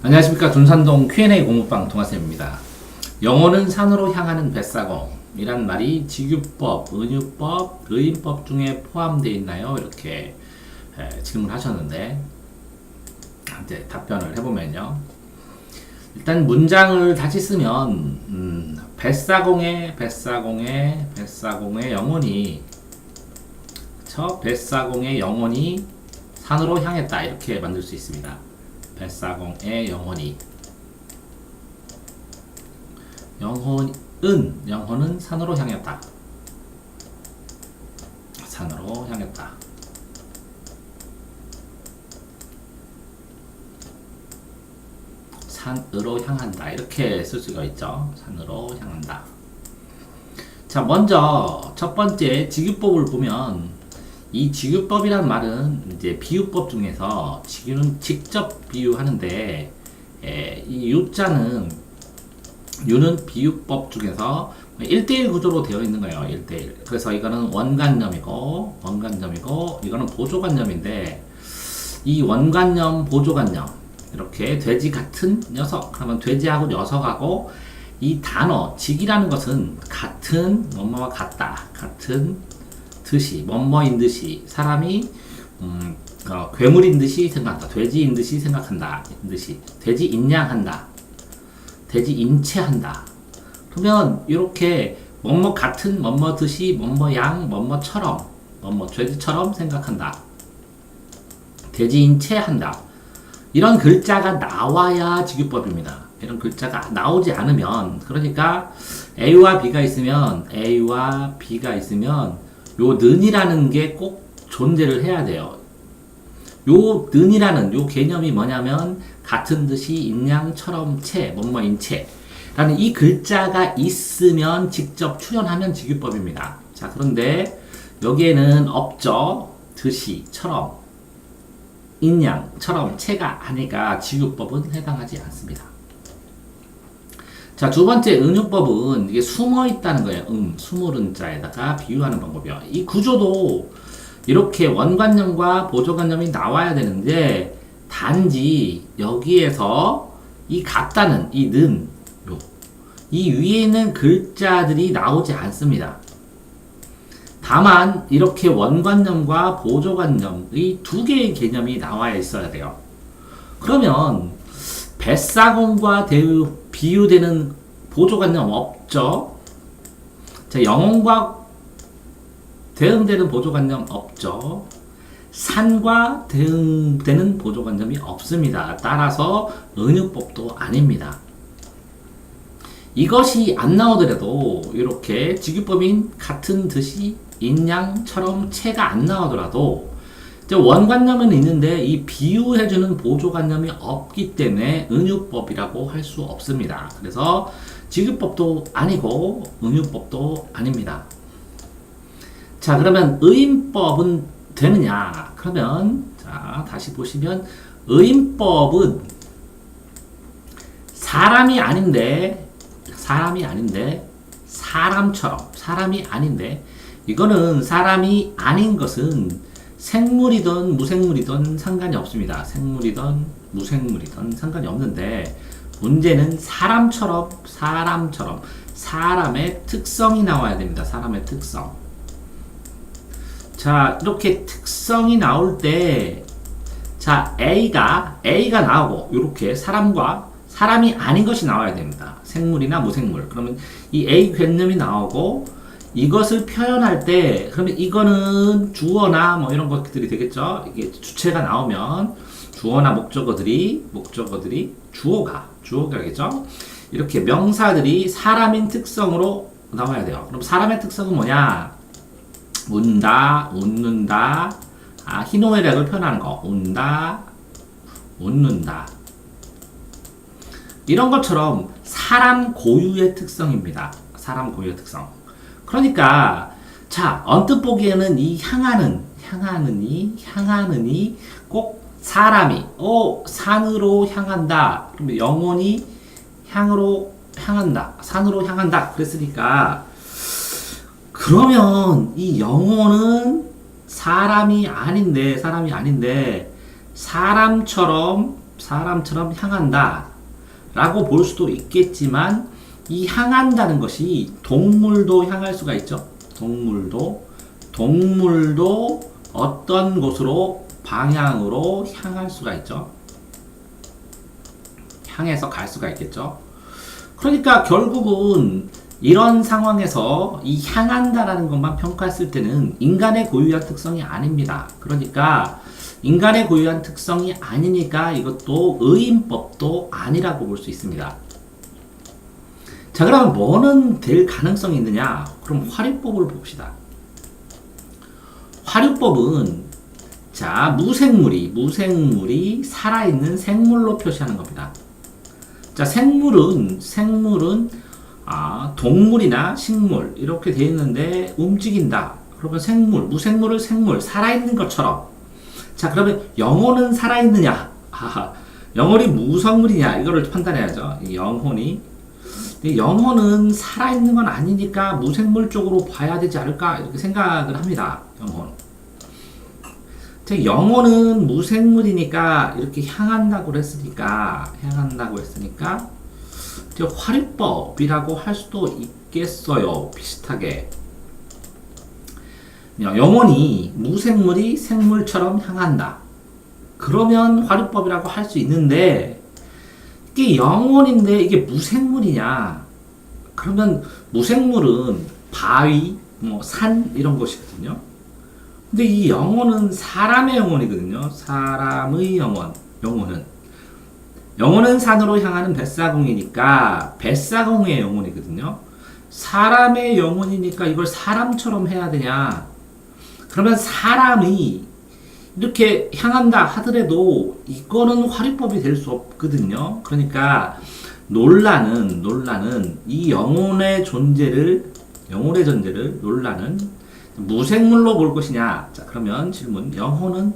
안녕하십니까. 둔산동 Q&A 공부방 동아쌤입니다. 영혼은 산으로 향하는 뱃사공이란 말이 직유법, 은유법, 의인법 중에 포함되어 있나요? 이렇게 질문하셨는데 이제 답변을 해보면요. 일단 문장을 다시 쓰면 뱃사공의 영혼이 뱃사공의 영혼이 산으로 향했다 이렇게 만들 수 있습니다. 뱃사공의 영혼은 산으로 향했다. 산으로 향했다. 산으로 향한다. 이렇게 쓸 수가 있죠. 산으로 향한다. 자, 먼저 첫 번째 직유법을 보면 이 직유법이란 말은 이제 비유법 중에서 직유는 직접 비유하는데 이 유는 비유법 중에서 1대1 구조로 되어 있는 거예요. 1대1. 그래서 이거는 원관념이고 이거는 보조관념인데 이 원관념, 보조관념 이렇게 돼지 같은 녀석 그러면 돼지하고 녀석하고 이 단어 직이라는 것은 같은 뭐뭐와 같다 같은 듯이 뭐뭐인 듯이 사람이 괴물인 듯이 생각한다. 돼지인 듯이 생각한다. 듯이 돼지 인양한다. 돼지 인체한다. 그러면 이렇게 뭐뭐 같은 뭐뭐 듯이 뭐뭐 양 뭐뭐처럼 뭐뭐 돼지처럼 생각한다. 돼지 인체한다. 이런 글자가 나와야 직유법입니다. 이런 글자가 나오지 않으면 그러니까 A와 B가 있으면 요 는이라는 게 꼭 존재를 해야 돼요. 요 는이라는 요 개념이 뭐냐면 같은 듯이 인양처럼 뭐뭐인 채 라는 이 글자가 있으면 직접 출연하면 직유법입니다. 자, 그런데 여기에는 없죠. 듯이, 처럼, 인양처럼 채가 아니까 직유법은 해당하지 않습니다. 자, 두 번째 은유법은 이게 숨어 있다는 거예요. 숨으른 자에다가 비유하는 방법이요. 이 구조도 이렇게 원관념과 보조관념이 나와야 되는데 단지 여기에서 이 같다는 이 위에 있는 글자들이 나오지 않습니다. 다만 이렇게 원관념과 보조관념의 두 개의 개념이 나와 있어야 돼요. 그러면 뱃사공과 비유되는 보조관념 없죠? 자, 영혼과 대응되는 보조관념 없죠? 산과 대응되는 보조관념이 없습니다. 따라서 은유법도 아닙니다. 이것이 안 나오더라도 이렇게 직유법인 같은 듯이 인양처럼 채가 안 나오더라도 원관념은 있는데 이 비유해주는 보조관념이 없기 때문에 은유법이라고 할 수 없습니다. 그래서 직유법도 아니고 은유법도 아닙니다. 자, 그러면 의인법은 되느냐? 그러면 자, 다시 보시면 의인법은 사람이 아닌데 사람이 아닌데 이거는 사람이 아닌 것은 생물이든 무생물이든 상관이 없습니다. 생물이든 무생물이든 상관이 없는데 문제는 사람처럼 사람의 특성이 나와야 됩니다. 사람의 특성. 자, 이렇게 특성이 나올 때 자, A가 나오고 이렇게 사람이 아닌 것이 나와야 됩니다. 생물이나 무생물. 그러면 이 A 개념이 나오고 이것을 표현할 때 그러면 이거는 주어나 뭐 이런 것들이 되겠죠. 이게 주체가 나오면 주어나 목적어들이 주어가겠죠. 이렇게 명사들이 사람인 특성으로 나와야 돼요. 그럼 사람의 특성은 뭐냐? 운다, 웃는다, 희노애락을 표현하는 거. 운다, 웃는다. 이런 것처럼 사람 고유의 특성입니다. 사람 고유의 특성. 그러니까 자, 언뜻 보기에는 이 향하는이 꼭 사람이 산으로 향한다. 그러면 영혼이 산으로 향한다. 그랬으니까 그러면 이 영혼은 사람이 아닌데 사람처럼 사람처럼 향한다 라고 볼 수도 있겠지만 이 향한다는 것이 동물도 향할 수가 있죠. 동물도 어떤 곳으로 방향으로 향할 수가 있죠. 향해서 갈 수가 있겠죠. 그러니까 결국은 이런 상황에서 이 향한다라는 것만 평가했을 때는 인간의 고유한 특성이 아닙니다. 그러니까 인간의 고유한 특성이 아니니까 이것도 의인법도 아니라고 볼 수 있습니다. 자, 그러면 뭐는 될 가능성이 있느냐? 그럼 화류법을 봅시다. 화류법은 자, 무생물이 살아있는 생물로 표시하는 겁니다. 자, 생물은 동물이나 식물 이렇게 되어 있는데 움직인다. 그러면 무생물을 생물, 살아있는 것처럼. 자, 그러면 영혼은 살아있느냐? 영혼이 무생물이냐? 이거를 판단해야죠. 영혼은 살아있는 건 아니니까 무생물 쪽으로 봐야 되지 않을까? 이렇게 생각을 합니다. 영혼은 무생물이니까 이렇게 향한다고 했으니까 화류법이라고 할 수도 있겠어요. 비슷하게. 영혼이 무생물이 생물처럼 향한다. 그러면 화류법이라고 할 수 있는데 이게 영혼인데 이게 무생물이냐? 그러면 무생물은 바위, 산 이런 것이거든요. 근데 이 영혼은 사람의 영혼이거든요. 사람의 영혼은 산으로 향하는 뱃사공이니까 뱃사공의 영혼이거든요. 사람의 영혼이니까 이걸 사람처럼 해야 되냐? 그러면 사람이 이렇게 향한다 하더라도 이거는 화류법이 될 수 없거든요. 그러니까 논란은 이 영혼의 존재를 논란은 무생물로 볼 것이냐? 자, 그러면 질문. 영혼은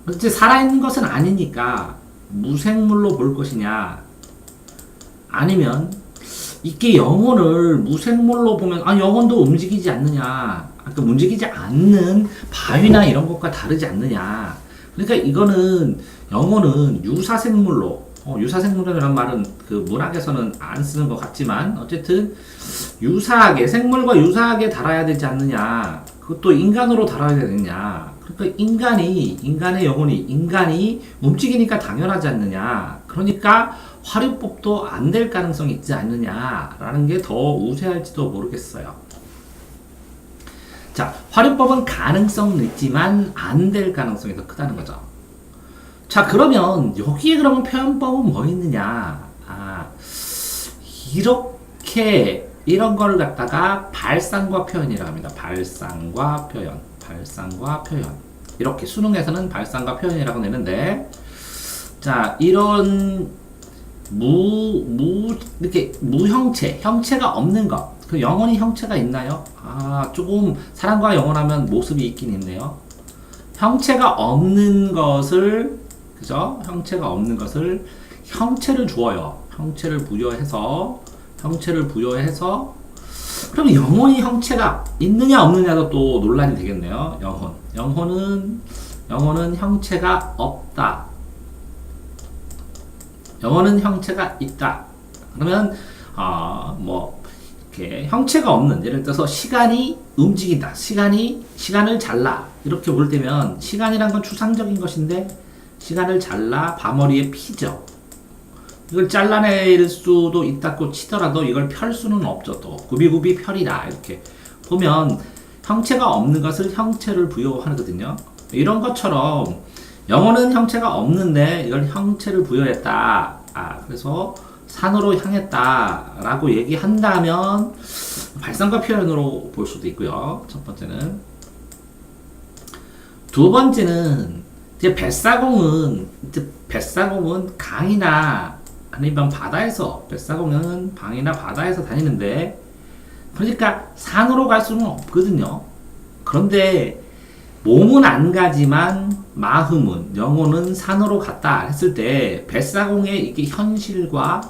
이제 살아있는 것은 아니니까 무생물로 볼 것이냐? 아니면 이게 영혼을 무생물로 보면 영혼도 움직이지 않느냐? 움직이지 않는 바위나 이런 것과 다르지 않느냐? 그러니까 이거는 영혼은 유사생물이라는 말은 그 문학에서는 안 쓰는 것 같지만 어쨌든 생물과 유사하게 다뤄야 되지 않느냐? 그것도 인간으로 다뤄야 되느냐? 그러니까 인간의 영혼이 움직이니까 당연하지 않느냐? 그러니까 화류법도 안 될 가능성이 있지 않느냐라는 게 더 우세할지도 모르겠어요. 자, 화류법은 가능성은 있지만 안 될 가능성이 더 크다는 거죠. 자, 그러면 여기에 그러면 표현법은 뭐 있느냐? 이런 걸 갖다가 발상과 표현이라고 합니다. 발상과 표현. 이렇게 수능에서는 발상과 표현이라고 내는데, 자, 이런 이렇게 형체가 없는 것. 그 영혼이 형체가 있나요? 조금 사람과 영혼하면 모습이 있긴 있네요. 형체가 없는 것을, 그죠? 형체가 없는 것을 형체를 주어요. 형체를 부여해서 그러면 영혼이 형체가 있느냐 없느냐도 또 논란이 되겠네요. 영혼은 형체가 없다. 영혼은 형체가 있다. 그러면 이렇게 형체가 없는, 예를 들어서 시간이 움직인다. 시간을 잘라. 이렇게 볼 때면 시간이란 건 추상적인 것인데 시간을 잘라 밤머리에 피죠. 이걸 잘라낼 수도 있다고 치더라도 이걸 펼 수는 없죠. 또 구비구비 펼이라 이렇게 보면 형체가 없는 것을 형체를 부여하거든요. 이런 것처럼 영혼은 형체가 없는데 이걸 형체를 부여했다. 그래서 산으로 향했다라고 얘기한다면 발상과 표현으로 볼 수도 있고요. 첫 번째는. 두 번째는 이제 뱃사공은 강이나 아니면 바다에서, 뱃사공은 방이나 바다에서 다니는데, 그러니까 산으로 갈 수는 없거든요. 그런데 몸은 안 가지만 영혼은 산으로 갔다 했을 때 뱃사공의 이게 현실과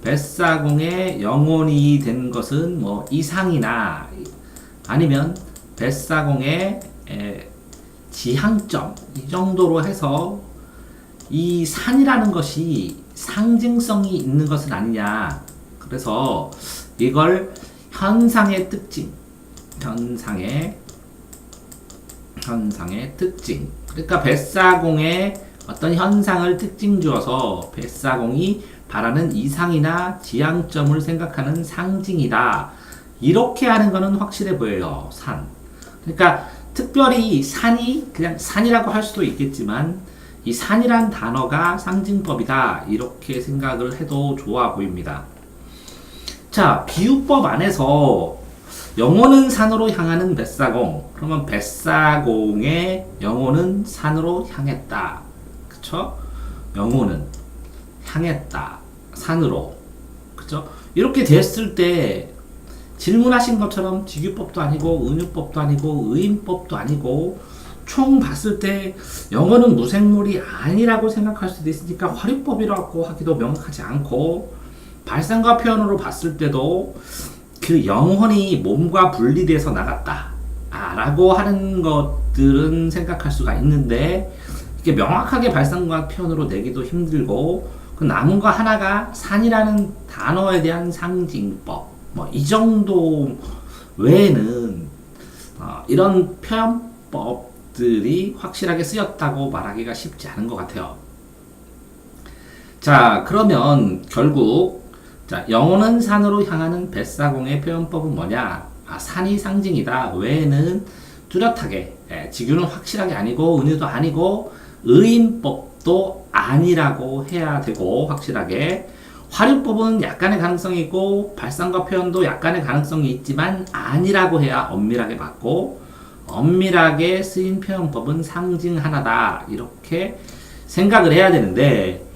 뱃사공의 영혼이 된 것은 이상이나 아니면 뱃사공의 지향점 이 정도로 해서 이 산이라는 것이 상징성이 있는 것은 아니냐. 그래서 이걸 현상의 특징, 현상의 특징. 그러니까 뱃사공의 어떤 현상을 특징 주어서 뱃사공이 바라는 이상이나 지향점을 생각하는 상징이다. 이렇게 하는 거는 확실해 보여요. 산. 그러니까 특별히 산이 그냥 산이라고 할 수도 있겠지만 이 산이란 단어가 상징법이다. 이렇게 생각을 해도 좋아 보입니다. 자, 비유법 안에서 영혼은 산으로 향하는 뱃사공. 그러면 뱃사공의 영혼은 산으로 향했다. 그쵸? 영혼은 향했다. 산으로. 그쵸? 이렇게 됐을 때 질문하신 것처럼 직유법도 아니고 은유법도 아니고 의인법도 아니고 총 봤을 때 영어는 무생물이 아니라고 생각할 수도 있으니까 화류법이라고 하기도 명확하지 않고 발상과 표현으로 봤을 때도 그 영혼이 몸과 분리돼서 나갔다 라고 하는 것들은 생각할 수가 있는데 이게 명확하게 발상과 표현으로 내기도 힘들고 그 남은 거 하나가 산이라는 단어에 대한 상징법 뭐 이 정도 외에는 이런 표현법들이 확실하게 쓰였다고 말하기가 쉽지 않은 것 같아요. 자, 그러면 결국 자, 영혼은 산으로 향하는 뱃사공의 표현법은 뭐냐? 산이 상징이다. 외에는 뚜렷하게 직유는 확실하게 아니고 은유도 아니고 의인법도 아니라고 해야 되고 확실하게 화류법은 약간의 가능성이 있고 발상과 표현도 약간의 가능성이 있지만 아니라고 해야 엄밀하게 맞고 엄밀하게 쓰인 표현법은 상징 하나다 이렇게 생각을 해야 되는데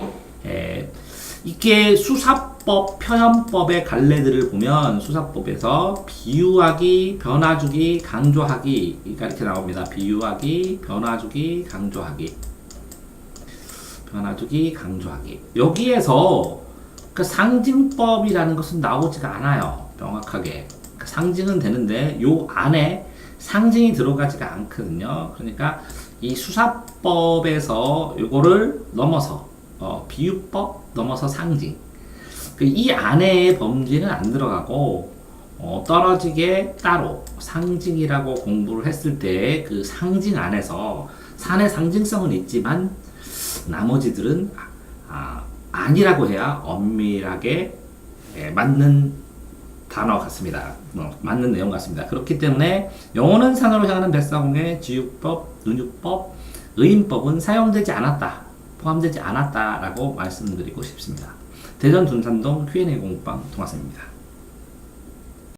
이게 수사법, 표현법의 갈래들을 보면 수사법에서 비유하기, 변화주기, 강조하기 이렇게 나옵니다. 비유하기, 변화주기, 강조하기 변화주기, 강조하기 여기에서 그 상징법이라는 것은 나오지가 않아요. 명확하게. 그 상징은 되는데 요 안에 상징이 들어가지가 않거든요. 그러니까 이 수사법에서 요거를 넘어서 비유법 넘어서 상징. 이 안에의 범죄는 안 들어가고 떨어지게 따로 상징이라고 공부를 했을 때 그 상징 안에서 산의 상징성은 있지만 나머지들은 아니라고 해야 엄밀하게 맞는 단어 같습니다. 맞는 내용 같습니다. 그렇기 때문에 영혼은 산으로 향하는 뱃사공의 지유법, 은유법, 의인법은 사용되지 않았다, 포함되지 않았다라고 말씀드리고 싶습니다. 대전 둔산동 Q&A 공부방 동학생입니다.